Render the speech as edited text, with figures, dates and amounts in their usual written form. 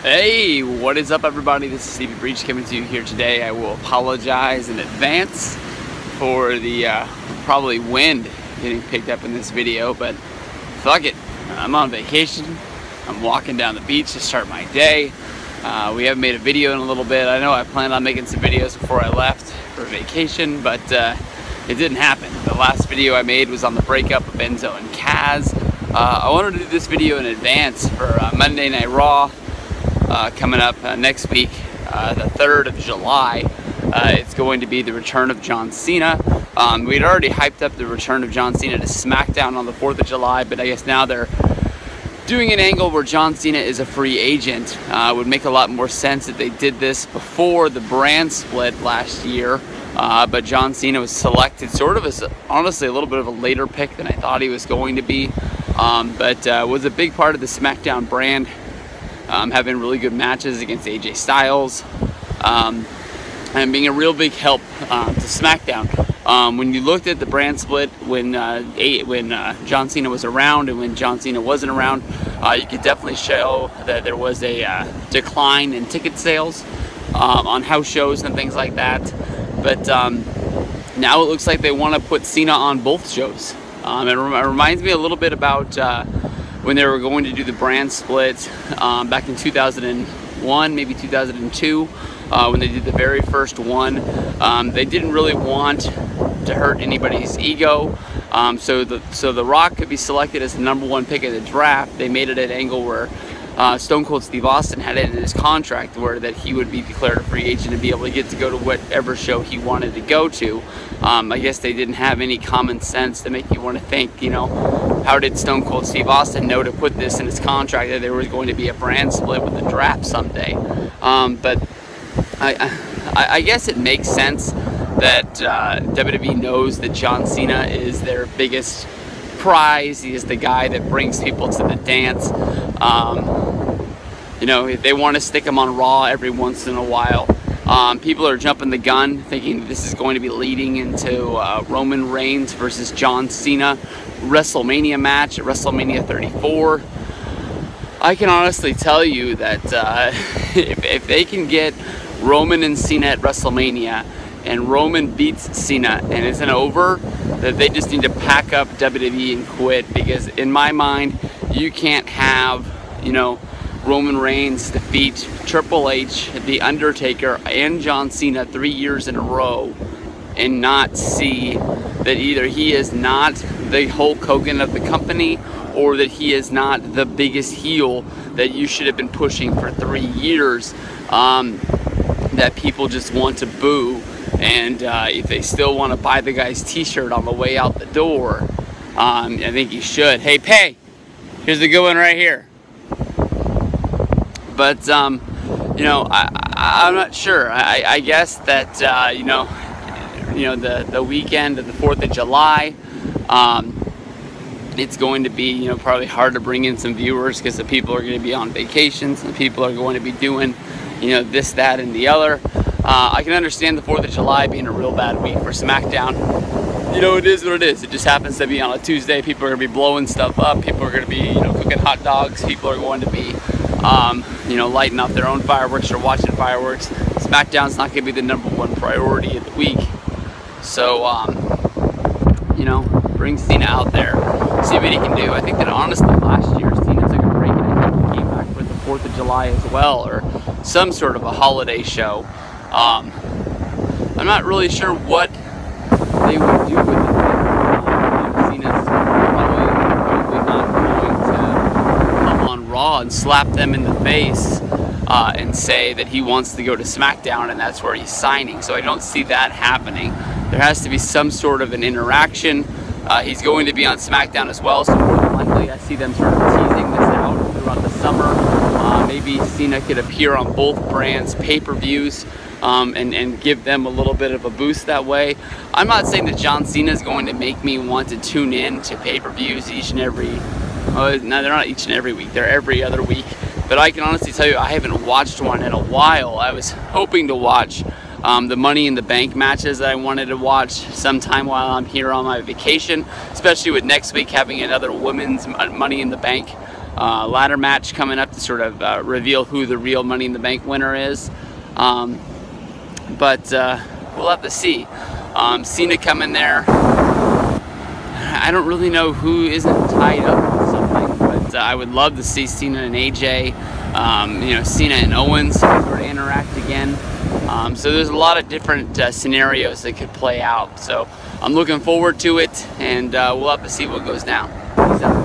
Hey, what is up, everybody? This is Stevie Breach coming to you here today. I will apologize in advance for the probably wind getting picked up in this video, but fuck it. I'm on vacation. I'm walking down the beach to start my day. We haven't made a video in a little bit. I know I planned on making some videos before I left for vacation, but it didn't happen. The last video I made was on the breakup of Enzo and Kaz. I wanted to do this video in advance for Monday Night Raw. Coming up next week, the 3rd of July, it's going to be the return of John Cena. We'd already hyped up the return of John Cena to SmackDown on the 4th of July, but I guess now they're doing an angle where John Cena is a free agent. Would make a lot more sense if they did this before the brand split last year, but John Cena was selected sort of as, honestly, a little bit of a later pick than I thought he was going to be, but was a big part of the SmackDown brand. Having really good matches against AJ Styles, and being a real big help to SmackDown. When you looked at the brand split when John Cena was around and when John Cena wasn't around, you could definitely show that there was a decline in ticket sales on house shows and things like that. But now it looks like they want to put Cena on both shows. It reminds me a little bit about when they were going to do the brand split back in 2001, maybe 2002, when they did the very first one. They didn't really want to hurt anybody's ego, so the Rock could be selected as the #1 pick of the draft. They made it an angle where Stone Cold Steve Austin had it in his contract where that he would be declared a free agent and be able to get to go to whatever show he wanted to go to. I guess they didn't have any common sense to make you want to think, you know, how did Stone Cold Steve Austin know to put this in his contract that there was going to be a brand split with the draft someday? But I guess it makes sense that WWE knows that John Cena is their biggest prize. He is the guy that brings people to the dance. You know, they want to stick him on Raw every once in a while. People are jumping the gun, thinking this is going to be leading into Roman Reigns versus John Cena WrestleMania match at WrestleMania 34. I can honestly tell you that if they can get Roman and Cena at WrestleMania, and Roman beats Cena and isn't over, that they just need to pack up WWE and quit, because in my mind, you can't have, you know, Roman Reigns defeat Triple H, The Undertaker, and John Cena 3 years in a row and not see that either he is not the Hulk Hogan of the company or that he is not the biggest heel that you should have been pushing for 3 years, that people just want to boo. And if they still want to buy the guy's t-shirt on the way out the door, I think you should. Hey, pay! Here's the good one right here. But, you know, I'm not sure. I guess that, you know, the weekend of the 4th of July, it's going to be, you know, probably hard to bring in some viewers because the people are going to be on vacation. Some people are going to be doing, you know, this, that, and the other. I can understand the 4th of July being a real bad week for SmackDown. You know, it is what it is. It just happens to be on a Tuesday. People are going to be blowing stuff up. People are going to be, you know, cooking hot dogs. People are going to be, you know, lighting off their own fireworks or watching fireworks. SmackDown's not going to be the #1 priority of the week. So, you know, bring Cena out there. See what he can do. I think that honestly last year Cena took a break and I think he came back for the 4th of July as well, or some sort of a holiday show. I'm not really sure what they would do with it. Cena's probably not going to come on Raw and slap them in the face and say that he wants to go to SmackDown and that's where he's signing. So I don't see that happening. There has to be some sort of an interaction. He's going to be on SmackDown as well, so more than likely I see them sort of teasing this out throughout the summer. Maybe Cena could appear on both brands' pay-per-views. And give them a little bit of a boost that way. I'm not saying that John Cena is going to make me want to tune in to pay-per-views each and every, no, they're not each and every week, they're every other week. But I can honestly tell you I haven't watched one in a while. I was hoping to watch the Money in the Bank matches that I wanted to watch sometime while I'm here on my vacation, especially with next week having another women's Money in the Bank ladder match coming up to sort of reveal who the real Money in the Bank winner is. But we'll have to see. Cena coming there. I don't really know who isn't tied up with something, but I would love to see Cena and AJ, you know, Cena and Owens sort of interact again. So there's a lot of different scenarios that could play out. So I'm looking forward to it, and we'll have to see what goes down. Peace out.